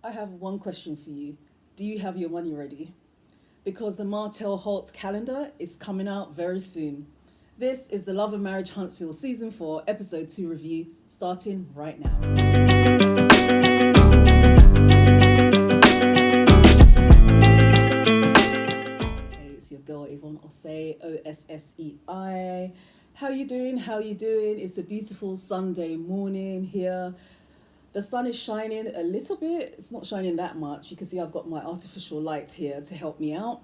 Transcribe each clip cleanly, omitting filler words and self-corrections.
I have one question for you. Do you have your money ready? Because the Martel Holt calendar is coming out very soon. This is the Love and Marriage Huntsville Season 4, Episode 2 review, starting right now. Hey, it's your girl Yvonne Ossei, Ossei. How you doing? It's a beautiful Sunday morning here. The sun is shining a little bit. It's not shining that much. You can see I've got my artificial light here to help me out.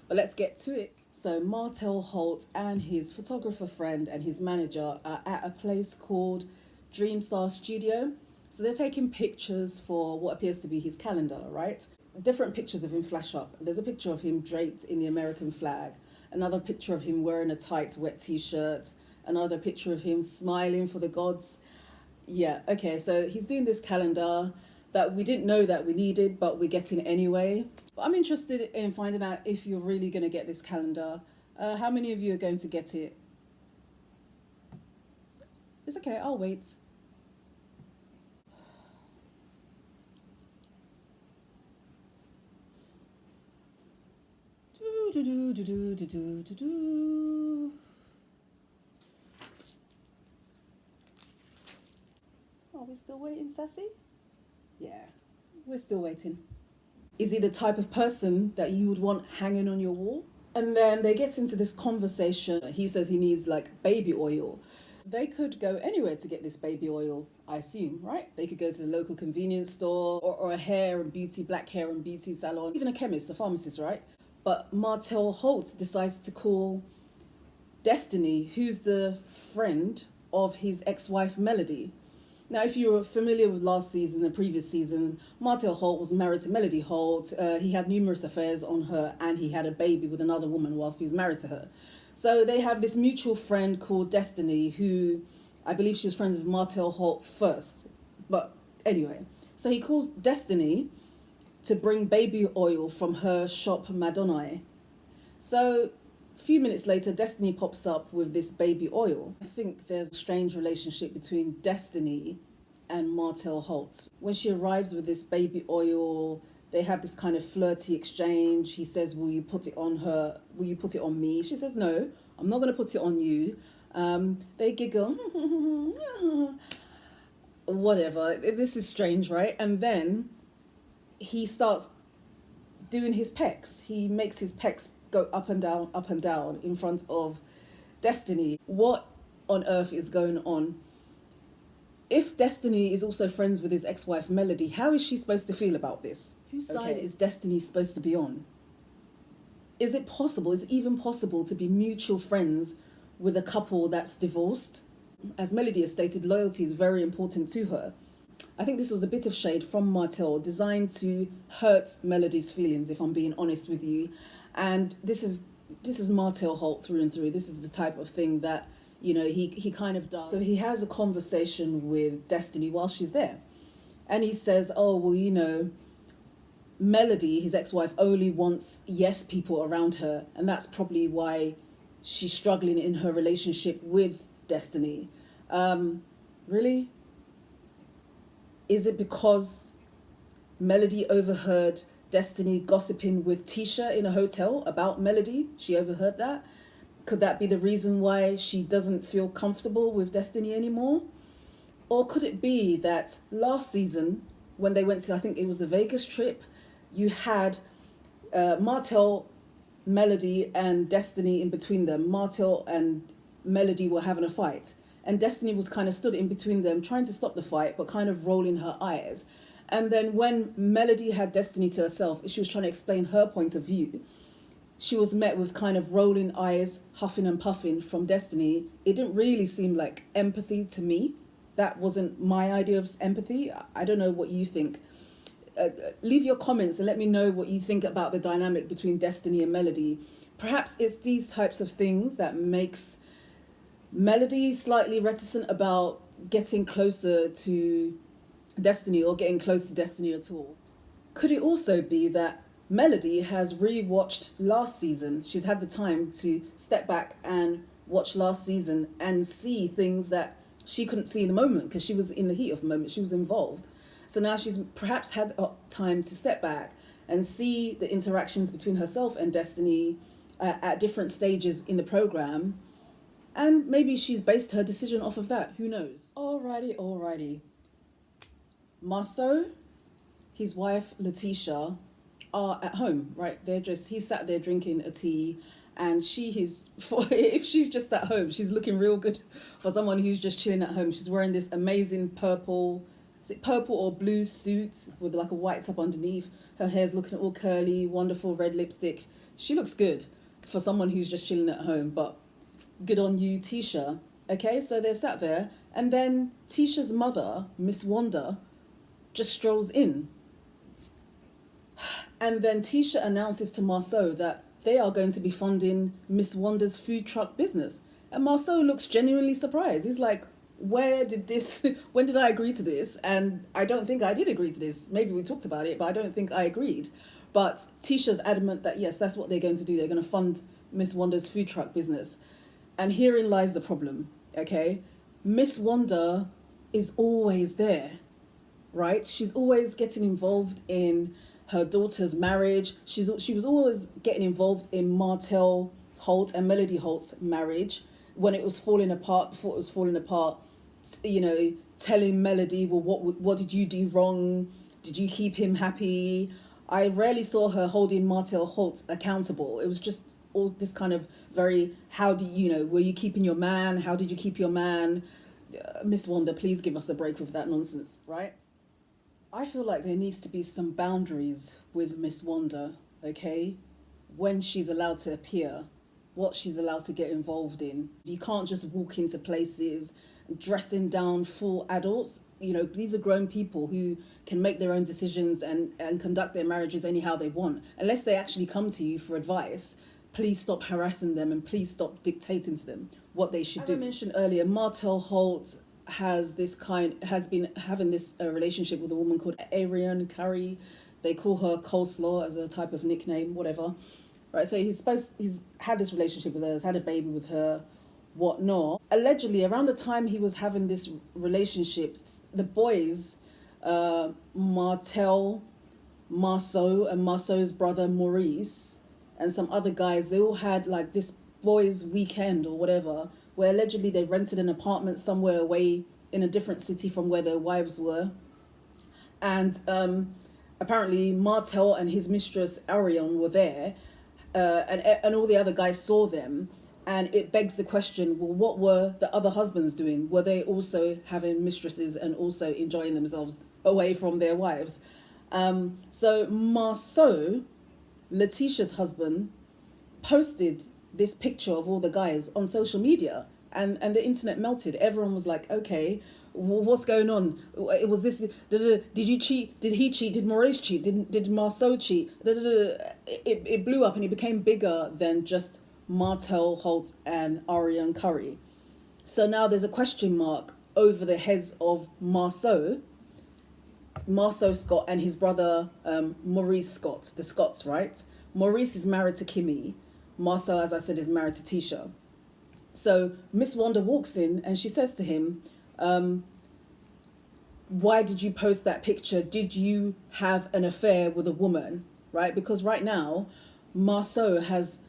But let's get to it. So Martel Holt and his photographer friend and his manager are at a place called Dreamstar Studio. So they're taking pictures for what appears to be his calendar, right? Different pictures of him flash up. There's a picture of him draped in the American flag. Another picture of him wearing a tight, wet t-shirt. Another picture of him smiling for the gods. Yeah, okay, so he's doing this calendar that we didn't know that we needed, but we're getting anyway. But I'm interested in finding out if you're really going to get this calendar. How many of you are going to get it? It's okay, I'll wait. Are we still waiting, Sassy? Yeah, we're still waiting. Is he the type of person that you would want hanging on your wall? And then they get into this conversation. He says he needs like baby oil. They could go anywhere to get this baby oil, I assume, right? They could go to the local convenience store or a black hair and beauty salon, even a chemist, a pharmacist, right? But Martel Holt decides to call Destiny, who's the friend of his ex-wife Melody. Now, if you're familiar with the previous season, Martel Holt was married to Melody Holt. He had numerous affairs on her and he had a baby with another woman whilst he was married to her. So they have this mutual friend called Destiny, who I believe she was friends with Martel Holt first. But anyway, so he calls Destiny to bring baby oil from her shop Madonna. So a few minutes later, Destiny pops up with this baby oil. I think there's a strange relationship between Destiny and Martel Holt. When she arrives with this baby oil, they have this kind of flirty exchange. He says, will you put it on her? Will you put it on me? She says, no, I'm not going to put it on you. They giggle. Whatever. This is strange, right? And then he starts doing his pecs. He makes his pecs go up and down in front of Destiny. What on earth is going on? If Destiny is also friends with his ex-wife Melody, how is she supposed to feel about this? Whose side is Destiny supposed to be on? Is it even possible to be mutual friends with a couple that's divorced? As Melody has stated, loyalty is very important to her. I think this was a bit of shade from Martel, designed to hurt Melody's feelings, if I'm being honest with you. And this is Martel Holt through and through. This is the type of thing that, he kind of does. So he has a conversation with Destiny while she's there. And he says, oh, well, Melody, his ex-wife, only wants yes people around her. And that's probably why she's struggling in her relationship with Destiny. Really? Is it because Melody overheard Destiny gossiping with Tisha in a hotel about Melody? She overheard that. Could that be the reason why she doesn't feel comfortable with Destiny anymore? Or could it be that last season, when they went to, I think it was the Vegas trip, you had Martel, Melody and Destiny in between them. Martel and Melody were having a fight. And Destiny was kind of stood in between them, trying to stop the fight, but kind of rolling her eyes. And then when Melody had Destiny to herself, she was trying to explain her point of view. She was met with kind of rolling eyes, huffing and puffing from Destiny. It didn't really seem like empathy to me. That wasn't my idea of empathy. I don't know what you think. Leave your comments and let me know what you think about the dynamic between Destiny and Melody. Perhaps it's these types of things that makes Melody slightly reticent about getting closer to Destiny or getting close to Destiny at all. Could it also be that Melody has re-watched last season? She's had the time to step back and watch last season and see things that she couldn't see in the moment because she was in the heat of the moment. She was involved. So now she's perhaps had time to step back and see the interactions between herself and Destiny at different stages in the program. And maybe she's based her decision off of that. Who knows? Alrighty. Marsau, his wife Letitia, are at home, right? He's sat there drinking a tea, and if she's just at home, she's looking real good for someone who's just chilling at home. She's wearing this amazing purple or blue suit with like a white top underneath. Her hair's looking all curly, wonderful red lipstick. She looks good for someone who's just chilling at home, but good on you, Tisha. Okay, so they're sat there, and then Tisha's mother, Miss Wanda, just strolls in. And then Tisha announces to Marsau that they are going to be funding Miss Wanda's food truck business. And Marsau looks genuinely surprised. He's like, when did I agree to this? And I don't think I did agree to this. Maybe we talked about it, but I don't think I agreed. But Tisha's adamant that yes, that's what they're going to do. They're going to fund Miss Wanda's food truck business. And herein lies the problem, okay? Miss Wanda is always there, right? She's always getting involved in her daughter's marriage. She was always getting involved in Martel Holt and Melody Holt's marriage when it was falling apart, before it was falling apart, you know, telling Melody, well, what did you do wrong? Did you keep him happy? I rarely saw her holding Martel Holt accountable. It was just all this kind of very, were you keeping your man? How did you keep your man? Miss Wanda, please give us a break with that nonsense, right? I feel like there needs to be some boundaries with Miss Wanda, okay? When she's allowed to appear, what she's allowed to get involved in. You can't just walk into places dressing down full adults. You know, these are grown people who can make their own decisions and conduct their marriages anyhow they want. Unless they actually come to you for advice, please stop harassing them and please stop dictating to them what they should do. As I mentioned earlier, Martel Holt has been having this relationship with a woman called Ariane Curry. They call her Coleslaw as a type of nickname, whatever. Right, so he's had this relationship with her, has had a baby with her, whatnot. Allegedly, around the time he was having this relationship, the boys, Martel, Marsau, and Marsau's brother Maurice, and some other guys, they all had like this boys' weekend or whatever, where allegedly they rented an apartment somewhere away in a different city from where their wives were. And apparently Martel and his mistress Ariane were there, and all the other guys saw them. And it begs the question, well, what were the other husbands doing? Were they also having mistresses and also enjoying themselves away from their wives? So Marsau, Letitia's husband, posted this picture of all the guys on social media, and the internet melted. Everyone was like, okay, what's going on? It was this, did you cheat? Did he cheat? Did Maurice cheat? Did Marsau cheat? It blew up and it became bigger than just Martel Holt and Ariane Curry. So now there's a question mark over the heads of Marsau Scott and his brother Maurice Scott, the Scotts, right? Maurice is married to Kimmy. Marsau, as I said, is married to Tisha. So Miss Wanda walks in and she says to him, why did you post that picture? Did you have an affair with a woman, right? Because right now, Marsau has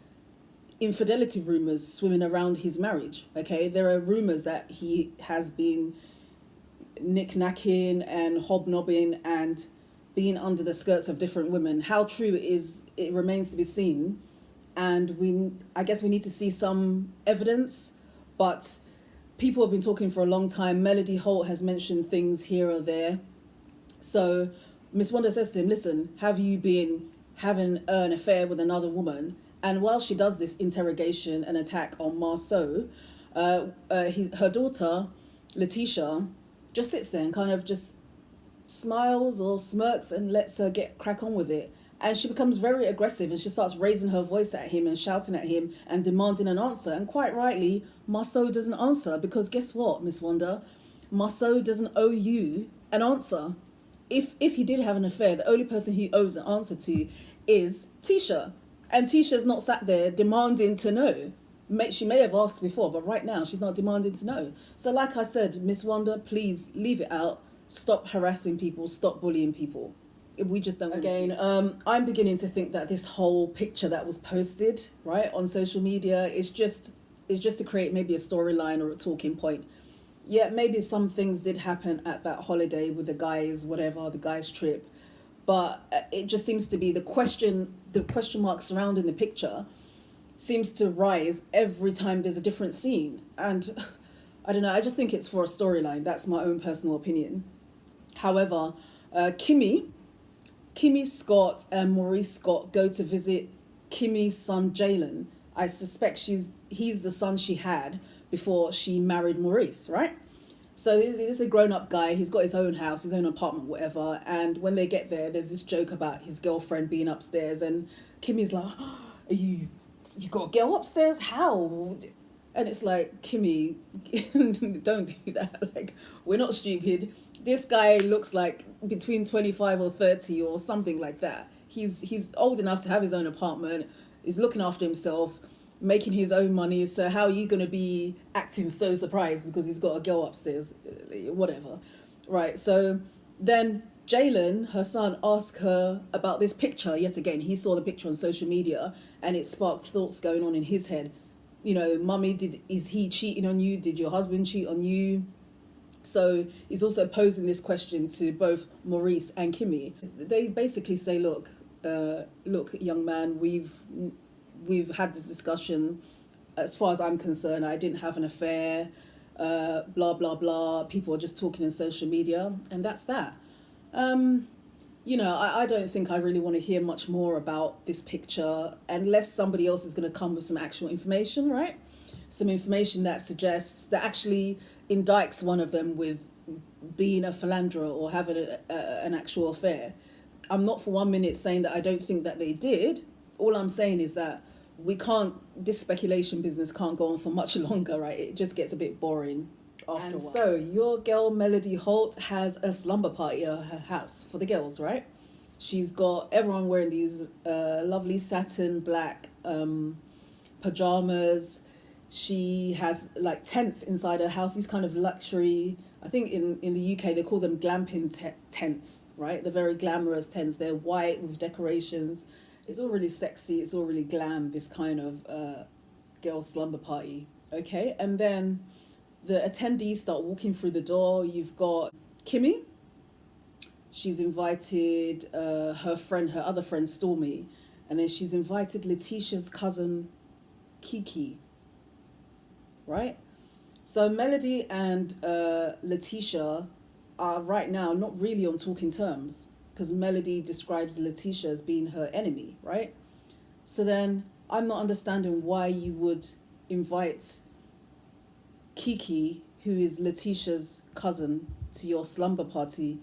infidelity rumors swimming around his marriage, okay? There are rumors that he has been knick-knacking and hobnobbing and being under the skirts of different women. How true it is, it remains to be seen. And I guess we need to see some evidence, but people have been talking for a long time. Melody Holt has mentioned things here or there. So Miss Wanda says to him, listen, have you been having an affair with another woman? And while she does this interrogation and attack on Marsau, her daughter, Letitia, just sits there and kind of just smiles or smirks and lets her crack on with it. And she becomes very aggressive and she starts raising her voice at him and shouting at him and demanding an answer. And quite rightly, Marsau doesn't answer, because guess what, Miss Wanda? Marsau doesn't owe you an answer. If he did have an affair, the only person he owes an answer to is Tisha. And Tisha's not sat there demanding to know. She may have asked before, but right now she's not demanding to know. So like I said, Miss Wanda, please leave it out. stop harassing people, stop bullying people. We just don't again. I'm beginning to think that this whole picture that was posted right on social media is just to create maybe a storyline or a talking point. Yeah, maybe some things did happen at that holiday with the guys, whatever, the guys' trip, but it just seems to be the question mark surrounding the picture seems to rise every time there's a different scene. And I don't know, I just think it's for a storyline. That's my own personal opinion. However, Kimmy Scott and Maurice Scott go to visit Kimmy's son Jalen. I suspect he's the son she had before she married Maurice, right? So this is a grown-up guy. He's got his own house, his own apartment, whatever. And when they get there, there's this joke about his girlfriend being upstairs, and Kimmy's like, oh, you got a girl upstairs? How? And it's like, Kimmy, don't do that. Like, we're not stupid. This guy looks like between 25 or 30 or something like that. He's old enough to have his own apartment. He's looking after himself, making his own money. So how are you going to be acting so surprised because he's got a girl upstairs? Whatever. Right. So then Jalen, her son, asked her about this picture. Yet again, he saw the picture on social media and it sparked thoughts going on in his head. You know, mummy, is he cheating on you? Did your husband cheat on you? So he's also posing this question to both Maurice and Kimmy. They basically say, look, young man, we've had this discussion. As far as I'm concerned, I didn't have an affair, blah, blah, blah. People are just talking on social media, and that's that. You know, I don't think I really want to hear much more about this picture unless somebody else is going to come with some actual information, right? Some information that suggests, that actually indicts one of them with being a philanderer or having an actual affair. I'm not for 1 minute saying that I don't think that they did. All I'm saying is that this speculation business can't go on for much longer, right? It just gets a bit boring after a while. So your girl Melody Holt has a slumber party at her house for the girls, right? She's got everyone wearing these lovely satin black pajamas. She has like tents inside her house, these kind of luxury, I think in the UK they call them glamping tents, right? They're very glamorous tents. They're white with decorations. It's all really sexy. It's all really glam, this kind of girl slumber party. Okay, and then the attendees start walking through the door. You've got Kimmy. She's invited her other friend Stormy, and then she's invited Letitia's cousin Kiki. Right? So Melody and Letitia are right now not really on talking terms because Melody describes Letitia as being her enemy, right? So then I'm not understanding why you would invite Kiki, who is Letitia's cousin, to your slumber party.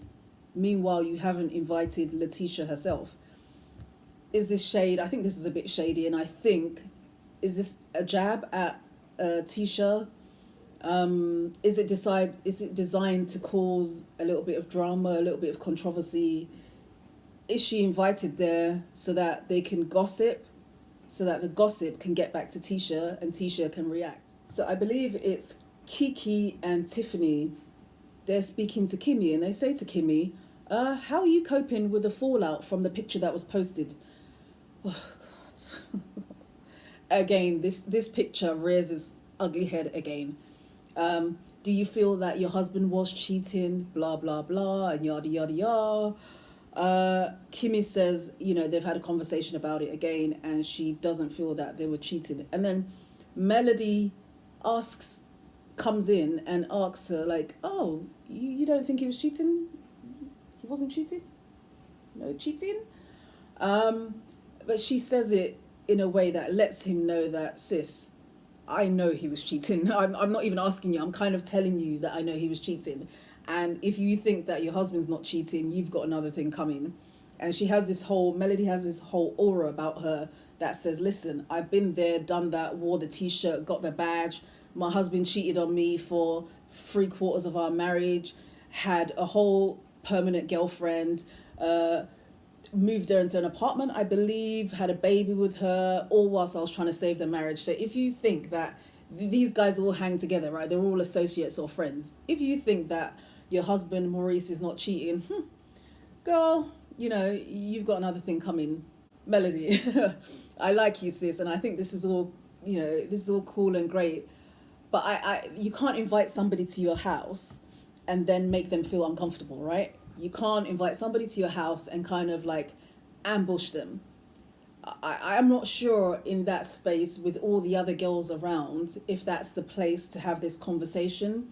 Meanwhile, you haven't invited Letitia herself. Is this shade? I think this is a bit shady, and I think, is this a jab at Tisha? Is it designed to cause a little bit of drama, a little bit of controversy? Is she invited there so that they can gossip, so that the gossip can get back to Tisha and Tisha can react? So I believe it's Kiki and Tiffany. They're speaking to Kimmy and they say to Kimmy, how are you coping with the fallout from the picture that was posted? Oh, God. Again, this picture rears its ugly head again. Do you feel that your husband was cheating? Blah, blah, blah, and yada, yada, yada. Kimmy says, they've had a conversation about it again, and she doesn't feel that they were cheating. And then Melody comes in and asks her, like, oh, you don't think he was cheating? He wasn't cheating? No cheating? But she says it in a way that lets him know that, sis, I know he was cheating. I'm not even asking you. I'm kind of telling you that I know he was cheating. And if you think that your husband's not cheating, you've got another thing coming. And Melody has this whole aura about her that says, listen, I've been there, done that, wore the t-shirt, got the badge. My husband cheated on me for 3/4 of our marriage, had a whole permanent girlfriend, moved her into an apartment, I believe, had a baby with her, all whilst I was trying to save the marriage. So if you think that these guys all hang together, right, they're all associates or friends. If you think that your husband Maurice is not cheating. Girl, you've got another thing coming. Melody, I like you, sis, and I think this is all, this is all cool and great. But you can't invite somebody to your house and then make them feel uncomfortable, right? You can't invite somebody to your house and kind of like ambush them. I'm not sure in that space with all the other girls around if that's the place to have this conversation.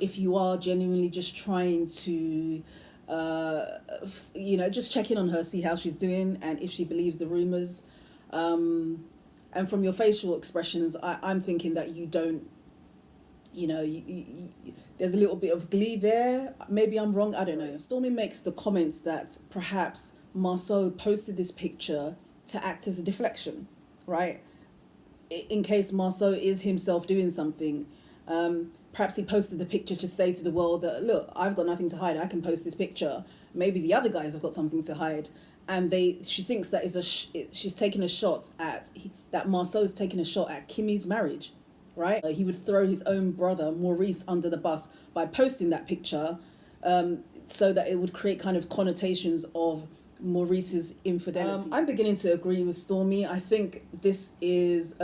If you are genuinely just trying to, just check in on her, see how she's doing, and if she believes the rumors. And from your facial expressions, I'm thinking that you don't, there's a little bit of glee there. Maybe I'm wrong, I don't know. Stormy makes the comments that perhaps Marsau posted this picture to act as a deflection, right? In case Marsau is himself doing something. Perhaps he posted the picture to say to the world that, look, I've got nothing to hide, I can post this picture. Maybe the other guys have got something to hide. And she thinks that she's taking a shot at, that Marsau's taking a shot at Kimmy's marriage, right? He would throw his own brother, Maurice, under the bus by posting that picture, so that it would create kind of connotations of Maurice's infidelity. I'm beginning to agree with Stormy. I think this is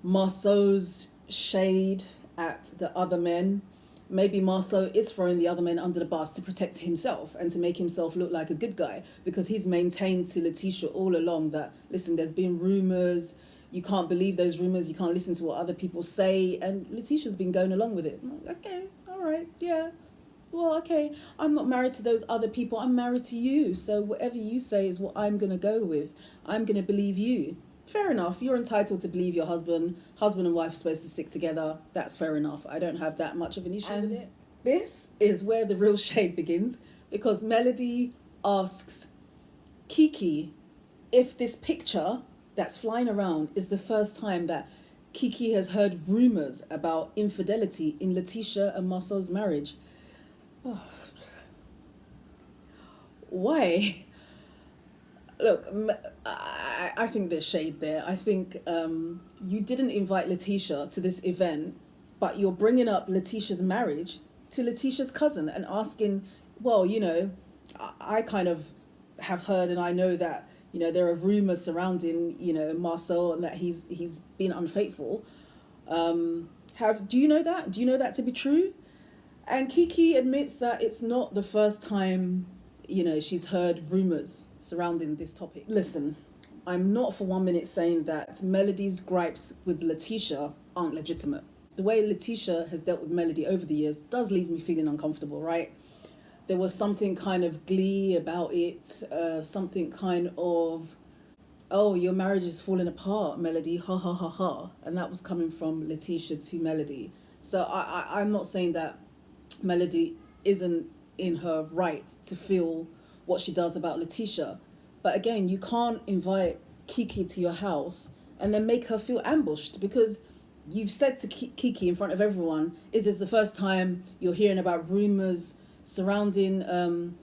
Marsau's shade at the other men. Maybe Marsau is throwing the other men under the bus to protect himself and to make himself look like a good guy, because he's maintained to Letitia all along that, listen, there's been rumours, you can't believe those rumours, you can't listen to what other people say, and Letitia's been going along with it. Okay, all right, yeah. Well, okay, I'm not married to those other people, I'm married to you. So whatever you say is what I'm going to go with. I'm going to believe you. Fair enough, you're entitled to believe your husband. Husband and wife are supposed to stick together. That's fair enough. I don't have that much of an issue with it. This is where the real shade begins, because Melody asks Kiki if this picture that's flying around is the first time that Kiki has heard rumours about infidelity in Letitia and Marsau's marriage. Oh. Why? Look, I think there's shade there. I think you didn't invite Letitia to this event, but you're bringing up Letitia's marriage to Letitia's cousin and asking, well, I kind of have heard and I know that, there are rumours surrounding, Marsau and that he's been unfaithful. Do you know that? Do you know that to be true? And Kiki admits that it's not the first time, she's heard rumours surrounding this topic. Listen, I'm not for 1 minute saying that Melody's gripes with Letitia aren't legitimate. The way Letitia has dealt with Melody over the years does leave me feeling uncomfortable, right? There was something kind of glee about it, something kind of, oh, your marriage is falling apart, Melody, ha ha ha ha. And that was coming from Letitia to Melody. So I'm not saying that Melody isn't in her right to feel what she does about Letitia. But again, you can't invite Kiki to your house and then make her feel ambushed, because you've said to Kiki in front of everyone, is this the first time you're hearing about rumours surrounding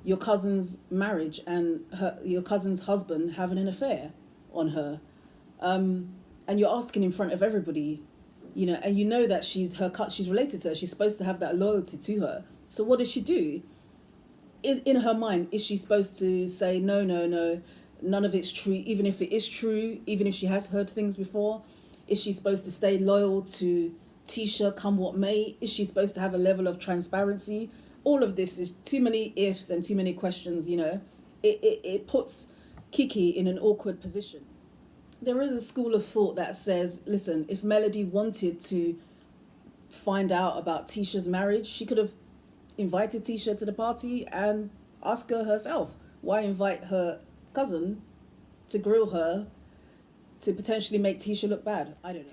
your cousin's marriage and your cousin's husband having an affair on her? And you're asking in front of everybody, and that she's related to her. She's supposed to have that loyalty to her. So what does she do? In her mind, is she supposed to say, no, none of it's true, even if it is true, even if she has heard things before? Is she supposed to stay loyal to Tisha come what may? Is she supposed to have a level of transparency? All of this is too many ifs and too many questions, It puts Kiki in an awkward position. There is a school of thought that says, listen, if Melody wanted to find out about Tisha's marriage, she could have invited Tisha to the party and ask her herself. Why invite her cousin to grill her to potentially make Tisha look bad? I don't know.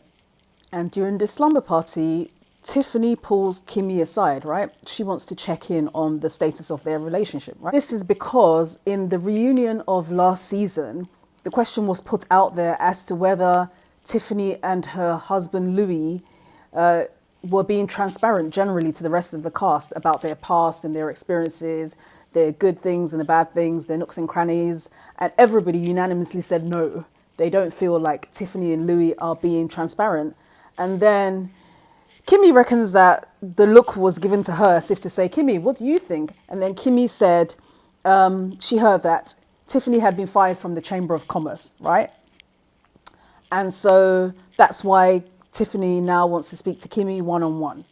And during this slumber party, Tiffany pulls Kimmy aside, right? She wants to check in on the status of their relationship, right? This is because in the reunion of last season, the question was put out there as to whether Tiffany and her husband Louis were being transparent generally to the rest of the cast about their past and their experiences, their good things and the bad things, their nooks and crannies. And everybody unanimously said no. They don't feel like Tiffany and Louis are being transparent. And then Kimmy reckons that the look was given to her as if to say, Kimmy, what do you think? And then Kimmy said she heard that Tiffany had been fired from the Chamber of Commerce, right? And so that's why Tiffany now wants to speak to Kimmy one-on-one.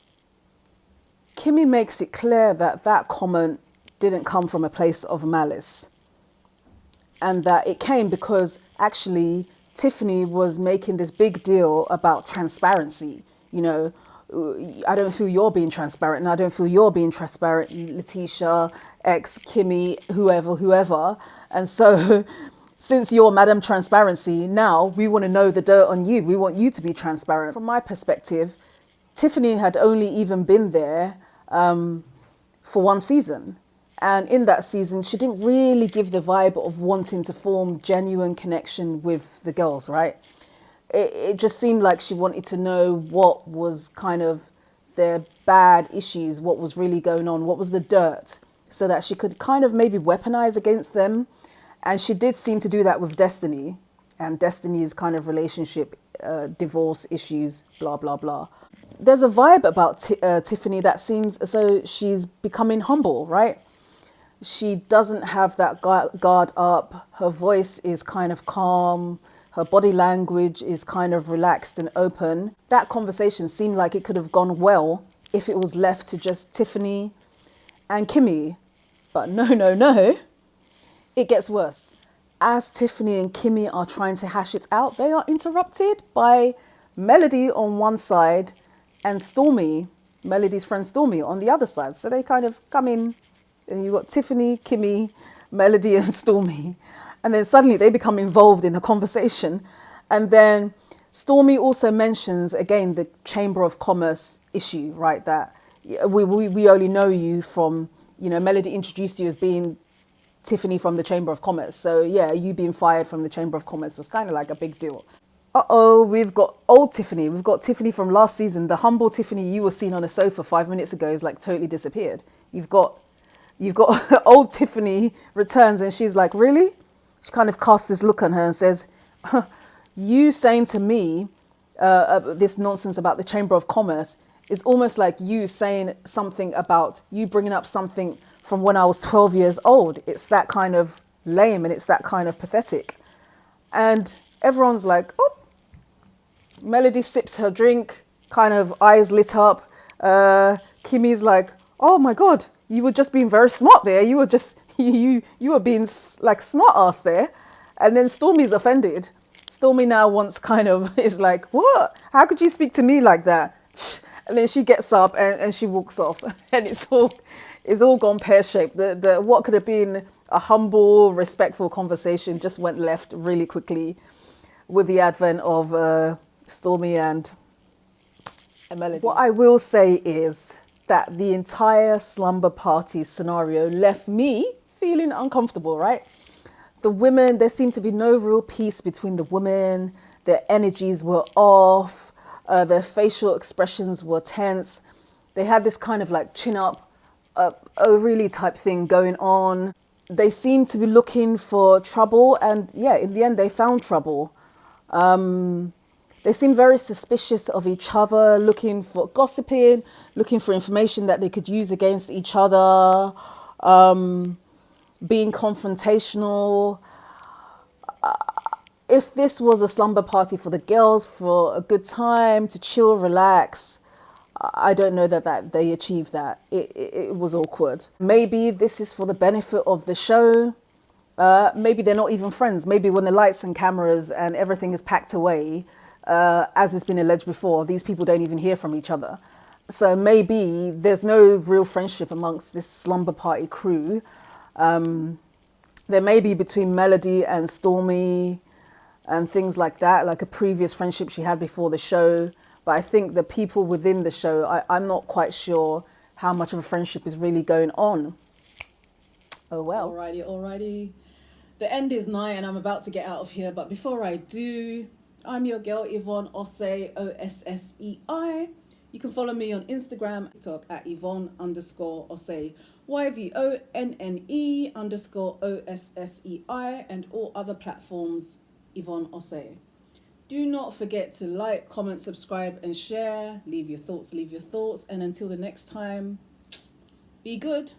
Kimmy makes it clear that that comment didn't come from a place of malice, and that it came because actually Tiffany was making this big deal about transparency. You know, I don't feel you're being transparent, and I don't feel you're being transparent, Letitia, ex, Kimmy, whoever. And so since you're Madam Transparency, now we want to know the dirt on you. We want you to be transparent. From my perspective, Tiffany had only even been there for one season. And in that season, she didn't really give the vibe of wanting to form genuine connection with the girls, right? It just seemed like she wanted to know what was kind of their bad issues, what was really going on, what was the dirt, so that she could kind of maybe weaponize against them. And she did seem to do that with Destiny and Destiny's kind of relationship, divorce issues, blah, blah, blah. There's a vibe about Tiffany that seems as though she's becoming humble, right? She doesn't have that guard up. Her voice is kind of calm. Her body language is kind of relaxed and open. That conversation seemed like it could have gone well if it was left to just Tiffany and Kimmy. But no. It gets worse. As Tiffany and Kimmy are trying to hash it out, they are interrupted by Melody on one side and Stormy, Melody's friend Stormy, on the other side. So they kind of come in, and you've got Tiffany, Kimmy, Melody and Stormy. And then suddenly they become involved in the conversation. And then Stormy also mentions, again, the Chamber of Commerce issue, right? That we only know you from, you know, Melody introduced you as being Tiffany from the Chamber of Commerce. So yeah, you being fired from the Chamber of Commerce was kind of like a big deal. Uh-oh, we've got old Tiffany. We've got Tiffany from last season. The humble Tiffany you were seen on the sofa 5 minutes ago is like totally disappeared. You've got old Tiffany returns and she's like, really? She kind of casts this look on her and says, you saying to me this nonsense about the Chamber of Commerce is almost like you saying something about you bringing up something from when I was 12 years old. It's that kind of lame and it's that kind of pathetic. And everyone's like, oh. Melody sips her drink, kind of eyes lit up. Kimmy's like, oh my God, you were just being very smart there. You were just, you were being like smart ass there. And then Stormy's offended. Stormy now wants kind of, is like, what? How could you speak to me like that? And then she gets up and she walks off. And it's all gone pear-shaped. The what could have been a humble, respectful conversation just went left really quickly with the advent of Stormy and Melody. What I will say is that the entire slumber party scenario left me feeling uncomfortable, right? The women, there seemed to be no real peace between the women. Their energies were off. Their facial expressions were tense. They had this kind of like chin up, oh really type thing going on. They seemed to be looking for trouble, and yeah, in the end they found trouble. They seemed very suspicious of each other, looking for gossiping, looking for information that they could use against each other, being confrontational. If this was a slumber party for the girls, for a good time, to chill, relax, I don't know that they achieved that. It was awkward. Maybe this is for the benefit of the show. Maybe they're not even friends. Maybe when the lights and cameras and everything is packed away, as has been alleged before, these people don't even hear from each other. So maybe there's no real friendship amongst this slumber party crew. There may be between Melody and Stormy and things like that, like a previous friendship she had before the show. But I think the people within the show, I'm not quite sure how much of a friendship is really going on. Oh, well. Alrighty. The end is nigh and I'm about to get out of here. But before I do, I'm your girl, Yvonne Ossei, Ossei. You can follow me on Instagram, TikTok at Yvonne_Ossei, YVONNE_OSSEI, and all other platforms, Yvonne Ossei. Do not forget to like, comment, subscribe, and share. Leave your thoughts, leave your thoughts. And until the next time, be good.